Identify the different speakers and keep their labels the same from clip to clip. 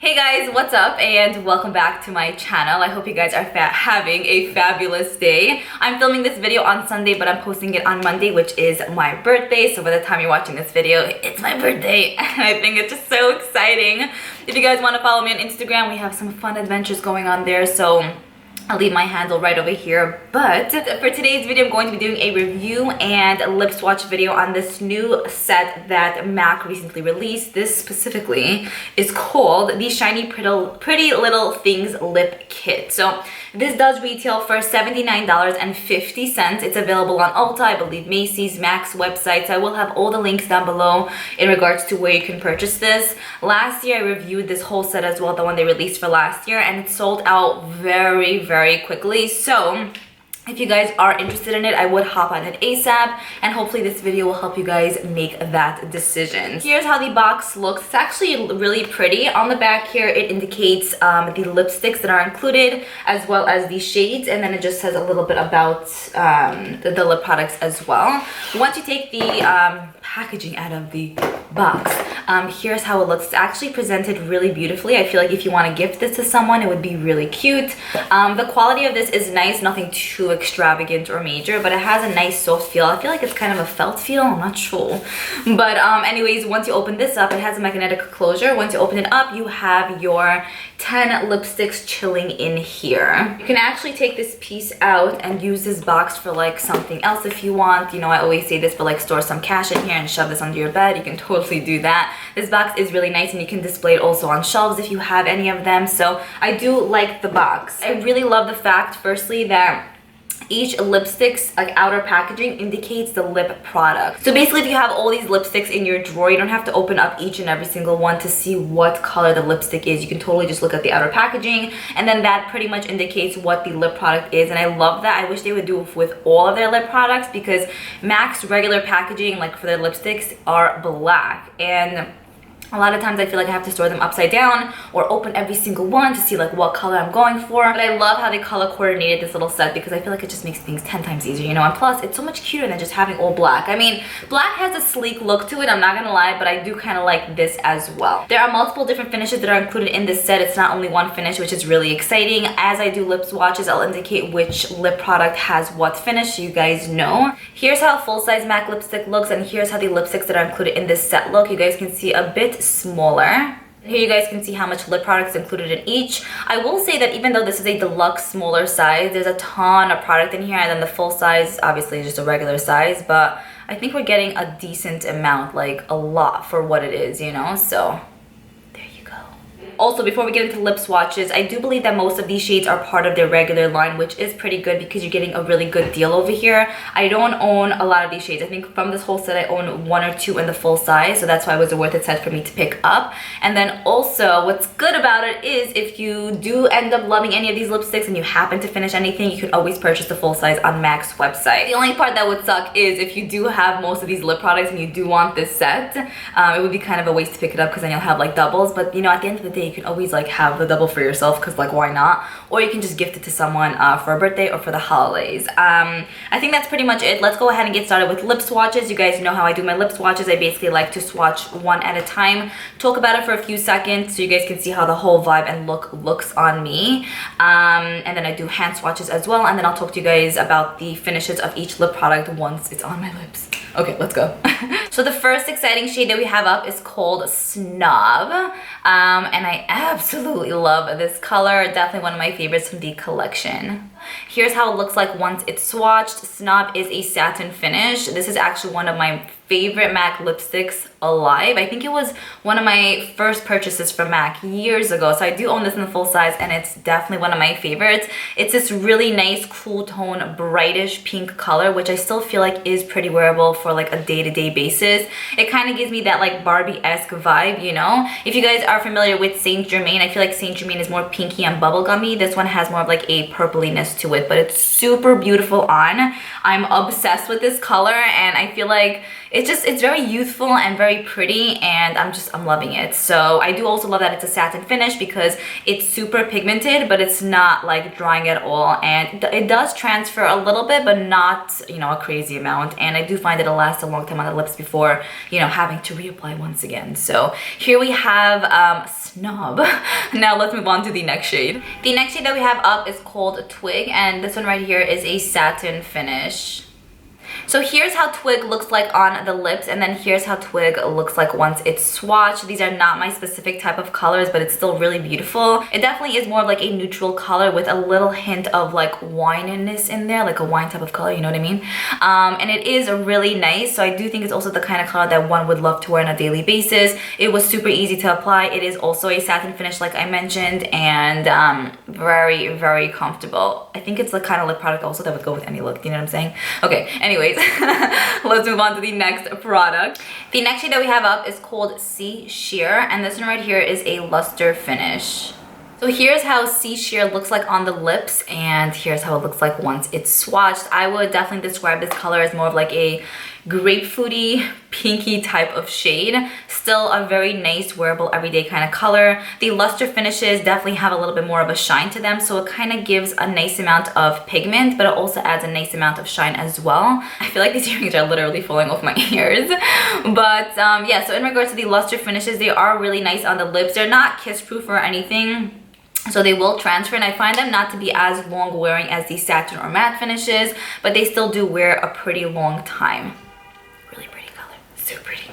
Speaker 1: Hey guys, what's up and welcome back to my channel. I hope you guys are having a fabulous day. I'm filming this video on Sunday, but I'm posting it on Monday, which is my birthday. So by the time you're watching this video, it's my birthday and I think it's just so exciting. If you guys want to follow me on Instagram, we have some fun adventures going on there, so I'll leave my handle right over here. But for today's video, I'm going to be doing a review and lip swatch video on this new set that MAC recently released. This specifically is called the Shiny Pretty Little Things Lip Kit. So this does retail for $79.50. It's available on Ulta, I believe Macy's, MAC's websites. I will have all the links down below in regards to where you can purchase this. Last year I reviewed this whole set as well, the one they released for last year, and it sold out very quickly. So if you guys are interested in it, I would hop on it ASAP, and hopefully this video will help you guys make that decision. Here's how the box looks. It's actually really pretty. On the back here, it indicates the lipsticks that are included, as well as the shades, and then it just says a little bit about the lip products as well. Once you take the packaging out of the box, here's how it looks. It's actually presented really beautifully. I feel like if you want to gift this to someone, it would be really cute. The quality of this is nice, nothing too extravagant or major, but it has a nice soft feel. I feel like it's kind of a felt feel, I'm not sure. But anyways, once you open this up, it has a magnetic closure. Once you open it up, you have your 10 lipsticks chilling in here. You can actually take this piece out and use this box for like something else if you want. You know, I always say this, but like store some cash in here and shove this under your bed. You can totally do that. This box is really nice, and you can display it also on shelves if you have any of them. So I do like the box. I really love the fact, firstly, that each lipstick's like outer packaging indicates the lip product. So basically, if you have all these lipsticks in your drawer, you don't have to open up each and every single one to see what color the lipstick is. You can totally just look at the outer packaging, and then that pretty much indicates what the lip product is. And I love that. I wish they would do it with all of their lip products, because MAC's regular packaging, like for their lipsticks, are black, and a lot of times I feel like I have to store them upside down or open every single one to see like what color I'm going for. But I love how they color coordinated this little set, because I feel like it just makes things 10 times easier, you know, and plus it's so much cuter than just having all black. I mean, black has a sleek look to it, I'm not gonna lie, but I do kind of like this as well. There are multiple different finishes that are included in this set. It's not only one finish, which is really exciting. As I do lip swatches, I'll indicate which lip product has what finish, so you guys know. Here's how a full-size MAC lipstick looks, and here's how the lipsticks that are included in this set look. You guys can see a bit smaller. Here you guys can see how much lip product is included in each. I will say that even though this is a deluxe smaller size, there's a ton of product in here, and then the full size obviously is just a regular size, but I think we're getting a decent amount, like a lot for what it is, you know, so also, before we get into lip swatches, I do believe that most of these shades are part of their regular line, which is pretty good because you're getting a really good deal over here. I don't own a lot of these shades. I think from this whole set, I own 1 or 2 in the full size, so that's why it was a worth it set for me to pick up. And then also, what's good about it is if you do end up loving any of these lipsticks and you happen to finish anything, you can always purchase the full size on MAC's website. The only part that would suck is if you do have most of these lip products and you do want this set, it would be kind of a waste to pick it up, because then you'll have like doubles. But you know, at the end of the day, you can always like have the double for yourself, because like why not? Or you can just gift it to someone for a birthday or for the holidays. I think that's pretty much it. Let's go ahead and get started with lip swatches. You guys know how I do my lip swatches. I basically like to swatch one at a time, talk about it for a few seconds so you guys can see how the whole vibe and look looks on me, and then I do hand swatches as well, and then I'll talk to you guys about the finishes of each lip product once it's on my lips. Okay, let's go. So the first exciting shade that we have up is called Snob, and I absolutely love this color. Definitely one of my favorites from the collection. Here's how it looks like once it's swatched. Snob is a satin finish. This is actually one of my favorite MAC lipsticks alive. I think it was one of my first purchases from MAC years ago, so I do own this in the full size, and it's definitely one of my favorites. It's this really nice cool tone brightish pink color, which I still feel like is pretty wearable for like a day-to-day basis. It kind of gives me that like Barbie-esque vibe, you know. If you guys are familiar with Saint Germain, I feel like Saint Germain is more pinky and bubblegummy. This one has more of like a purpliness to it, but it's super beautiful on. I'm obsessed with this color, and I feel like it's very youthful and very pretty, and I'm loving it. So I do also love that it's a satin finish because it's super pigmented, but it's not like drying at all, and it does transfer a little bit, but not, you know, a crazy amount. And I do find it'll last a long time on the lips before, you know, having to reapply once again. So here we have Snob. Now let's move on to the next shade. The next shade that we have up is called Twig, and this one right here is a satin finish. So here's how Twig looks like on the lips, and then here's how Twig looks like once it's swatched. These are not my specific type of colors, but it's still really beautiful. It definitely is more of like a neutral color with a little hint of like wininess in there, like a wine type of color, you know what I mean? And it is really nice, so I do think it's also the kind of color that one would love to wear on a daily basis. It was super easy to apply. It is also a satin finish like I mentioned, and very, very comfortable. I think it's the kind of lip product also that would go with any look, you know what I'm saying? Okay, anyways. Let's move on to the next product. The next shade that we have up is called Sea Sheer, and this one right here is a luster finish. So here's how Sea Sheer looks like on the lips, and here's how it looks like once it's swatched. I would definitely describe this color as more of like a grapefruity, pinky type of shade. Still a very nice, wearable, everyday kind of color. The luster finishes definitely have a little bit more of a shine to them, so it kind of gives a nice amount of pigment, but it also adds a nice amount of shine as well. I feel like these earrings are literally falling off my ears. But yeah, so in regards to the luster finishes, they are really nice on the lips. They're not kiss-proof or anything, so they will transfer, and I find them not to be as long wearing as the satin or matte finishes, but they still do wear a pretty long time. Really pretty color, so pretty.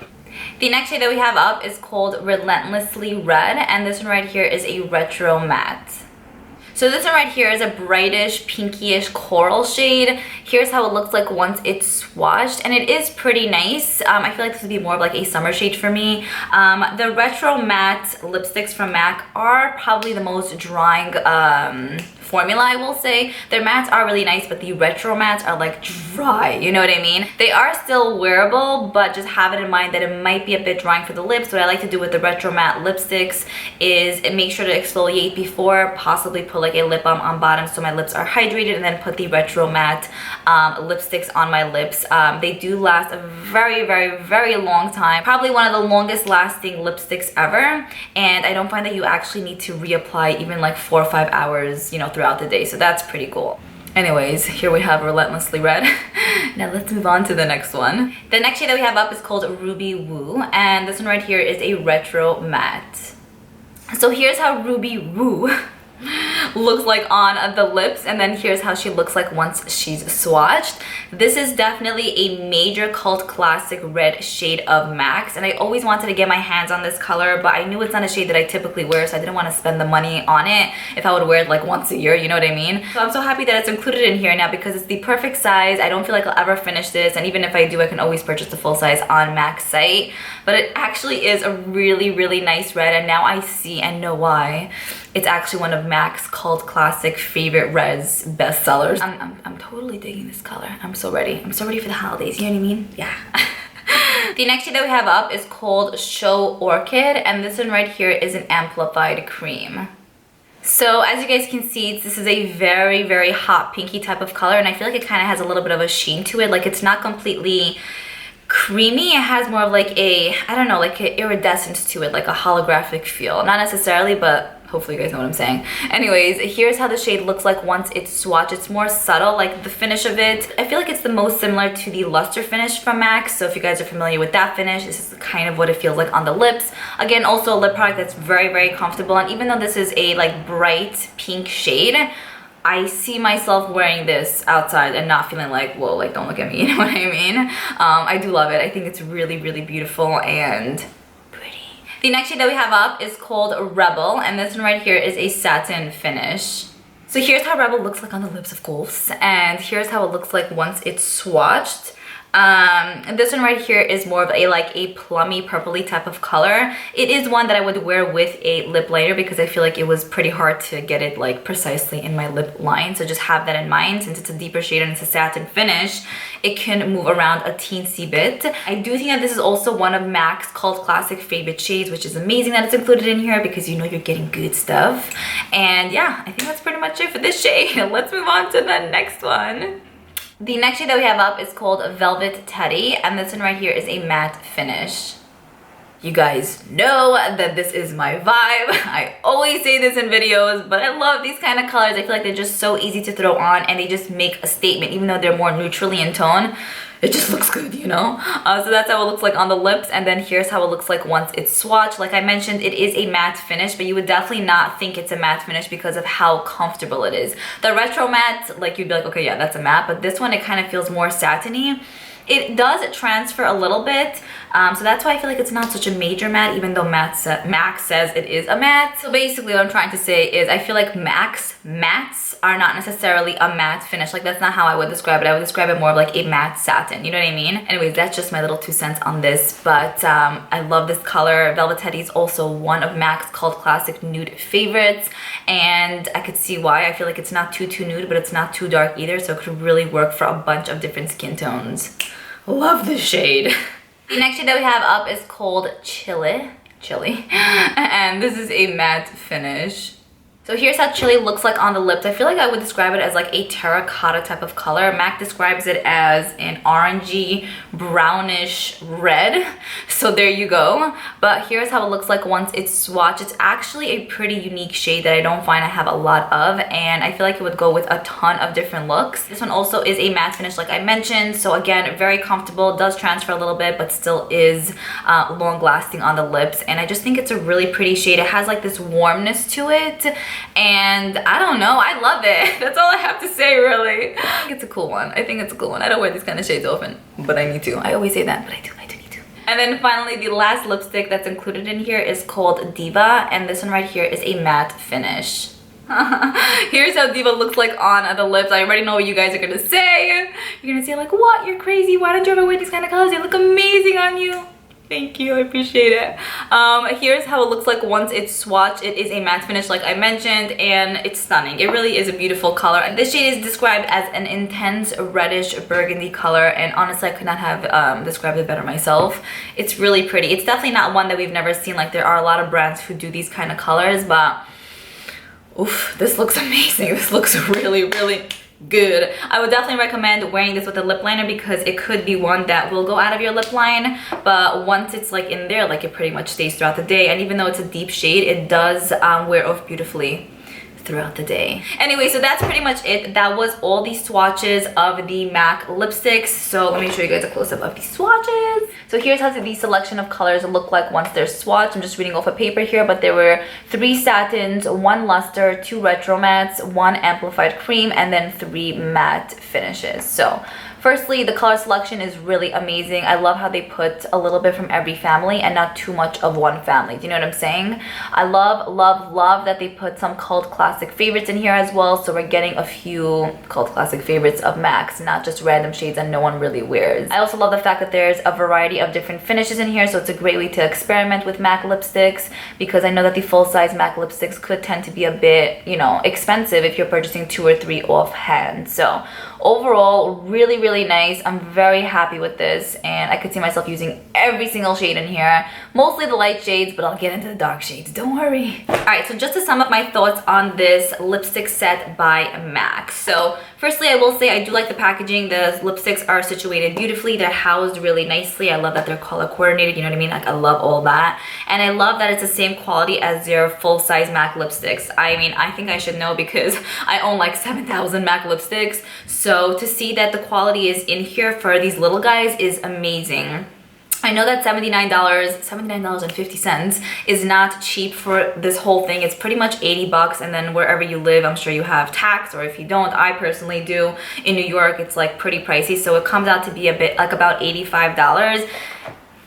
Speaker 1: The next shade that we have up is called Relentlessly Run, and this one right here is a retro matte. So this one right here is a brightish, pinkyish coral shade. Here's how it looks like once it's swatched, and it is pretty nice. I feel like this would be more of like a summer shade for me. The retro matte lipsticks from MAC are probably the most drying formula, I will say. Their mattes are really nice, but the retro mattes are like dry, you know what I mean? They are still wearable, but just have it in mind that it might be a bit drying for the lips. What I like to do with the retro matte lipsticks is make sure to exfoliate before, possibly put like a lip balm on bottom so my lips are hydrated, and then put the retro matte lipsticks on my lips. They do last a very, very, very long time. Probably one of the longest lasting lipsticks ever, and I don't find that you actually need to reapply even like 4 or 5 hours, you know, throughout the day, so that's pretty cool. Anyways, here we have Relentlessly Red. Now let's move on to the next one. The next shade that we have up is called Ruby Woo, and this one right here is a retro matte. So here's how Ruby Woo looks like on the lips, and then here's how she looks like once she's swatched. This is definitely a major cult classic red shade of MAC's, and I always wanted to get my hands on this color, but I knew it's not a shade that I typically wear, so I didn't want to spend the money on it if I would wear it like once a year, you know what I mean? So I'm so happy that it's included in here now because it's the perfect size. I don't feel like I'll ever finish this, and even if I do, I can always purchase the full size on MAC's site. But it actually is a really, really nice red, and now I see and know why. It's actually one of MAC's cult classic favorite reds bestsellers. I'm totally digging this color. I'm so ready. I'm so ready for the holidays, you know what I mean? Yeah. The next shade that we have up is called Show Orchid, and this one right here is an amplified cream. So as you guys can see, this is a very, very hot pinky type of color, and I feel like it kind of has a little bit of a sheen to it. Like it's not completely creamy, it has more of like a, I don't know, like an iridescence to it, like a holographic feel. Not necessarily, but hopefully you guys know what I'm saying. Anyways, here's how the shade looks like once it's swatched. It's more subtle, like the finish of it. I feel like it's the most similar to the luster finish from MAC, so if you guys are familiar with that finish, this is kind of what it feels like on the lips. Again, also a lip product that's very, very comfortable, and even though this is a like bright pink shade, I see myself wearing this outside and not feeling like, whoa, like don't look at me, you know what I mean? I do love it. I think it's really, really beautiful and pretty. The next shade that we have up is called Rebel, and this one right here is a satin finish. So here's how Rebel looks like on the lips, of course, and here's how it looks like once it's swatched. This one right here is more of a like a plummy purpley type of color. It is one that I would wear with a lip liner because I feel like it was pretty hard to get it like precisely in my lip line, so just have that in mind. Since it's a deeper shade and it's a satin finish, it can move around a teensy bit. I do think that this is also one of MAC's cult classic favorite shades, which is amazing that it's included in here because you know you're getting good stuff. And yeah, I think that's pretty much it for this shade. Let's move on to the next one. The next shade that we have up is called Velvet Teddy, and this one right here is a matte finish. You guys know that this is my vibe. I always say this in videos, but I love these kind of colors. I feel like they're just so easy to throw on and they just make a statement, even though they're more neutrally in tone. It just looks good, you know? So that's how it looks like on the lips, and then here's how it looks like once it's swatched. Like I mentioned, it is a matte finish, but you would definitely not think it's a matte finish because of how comfortable it is. The retro matte, like you'd be like, okay, yeah, that's a matte, but this one, it kind of feels more satiny. It does transfer a little bit, so that's why I feel like it's not such a major matte, even though Max says it is a matte. So basically what I'm trying to say is I feel like mattes are not necessarily a matte finish. Like that's not how I would describe it. I would describe it more of like a matte satin, you know what I mean? Anyways, that's just my little 2 cents on this, but I love this color. Velvet Teddy is also one of MAC's cult classic nude favorites, and I could see why. I feel like it's not too nude, but it's not too dark either, so it could really work for a bunch of different skin tones. Love this shade. The next shade that we have up is called Chili, and this is a matte finish. So here's how Chili looks like on the lips. I feel like I would describe it as like a terracotta type of color. MAC describes it as an orangey, brownish red. So there you go. But here's how it looks like once it's swatched. It's actually a pretty unique shade that I don't find I have a lot of, and I feel like it would go with a ton of different looks. This one also is a matte finish like I mentioned. So again, very comfortable, does transfer a little bit, but still is long lasting on the lips. And I just think it's a really pretty shade. It has like this warmness to it. And I don't know, I love it. That's all I have to say, really. I think it's a cool one. I don't wear these kind of shades often, but I need to. I always say that, but I do need to. And then finally, the last lipstick that's included in here is called Diva, and this one right here is a matte finish. Here's how Diva looks like on the lips. I already know what you guys are gonna say. You're gonna say like, what? You're crazy. Why don't you ever wear these kind of colors? They look amazing on you. Thank you, I appreciate it. Here's how it looks like once it's swatched. It is a matte finish like I mentioned, and it's stunning. It really is a beautiful color. And this shade is described as an intense reddish burgundy color, and honestly I could not have described it better myself. It's really pretty. It's definitely not one that we've never seen. Like there are a lot of brands who do these kind of colors, but oof, this looks amazing. This looks really good. I would definitely recommend wearing this with a lip liner because it could be one that will go out of your lip line, but once it's like in there, like it pretty much stays throughout the day. And even though it's a deep shade, it does wear off beautifully throughout the day. Anyway, so that's pretty much it. That was all the swatches of the MAC lipsticks. So let me show you guys a close-up of these swatches. So here's how the selection of colors look like once they're swatched. I'm just reading off a paper here, but there were 3 satins, 1 luster, 2 retro mattes, 1 amplified cream, and then 3 matte finishes. So firstly, the color selection is really amazing. I love how they put a little bit from every family and not too much of one family. Do you know what I'm saying? I love that they put some cult classic favorites in here as well. So we're getting a few cult classic favorites of MAC's, not just random shades that no one really wears. I also love the fact that there's a variety of different finishes in here. So it's a great way to experiment with MAC lipsticks, because I know that the full-size MAC lipsticks could tend to be a bit, you know, expensive if you're purchasing 2 or 3 offhand. So overall, really nice. I'm very happy with this, and I could see myself using every single shade in here, mostly the light shades, but I'll get into the dark shades, don't worry. All right, so just to sum up my thoughts on this lipstick set by MAC. So firstly, I will say I do like the packaging. The lipsticks are situated beautifully. They're housed really nicely. I love that they're color coordinated, you know what I mean? Like I love all that. And I love that it's the same quality as their full-size MAC lipsticks. I mean, I think I should know because I own like 7,000 MAC lipsticks. So to see that the quality is in here for these little guys is amazing. I know that $79.50 is not cheap for this whole thing. It's pretty much 80 bucks, and then wherever you live, I'm sure you have tax, or if you don't, I personally do. In New York, it's like pretty pricey, so it comes out to be a bit like about $85.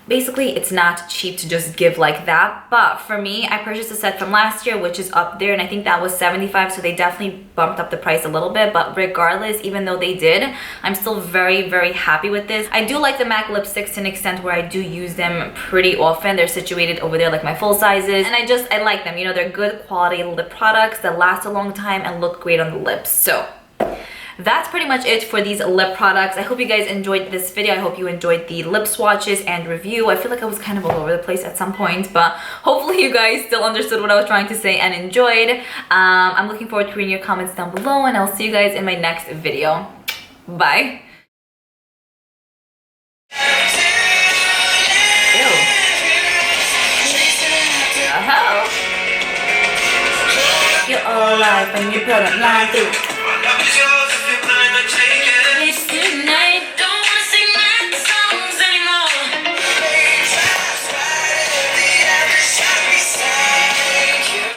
Speaker 1: Basically, it's not cheap to just give like that, but for me, I purchased a set from last year, which is up there, and I think that was $75, so they definitely bumped up the price a little bit, but regardless, even though they did, I'm still very happy with this. I do like the MAC lipsticks to an extent where I do use them pretty often. They're situated over there like my full sizes, and I like them. You know, they're good quality lip products that last a long time and look great on the lips. So that's pretty much it for these lip products. I hope you guys enjoyed this video. I hope you enjoyed the lip swatches and review. I feel like I was kind of all over the place at some point, but hopefully you guys still understood what I was trying to say and enjoyed. I'm looking forward to reading your comments down below, and I'll see you guys in my next video. Bye. Ew. Uh-oh. You're all alive when you put a line through.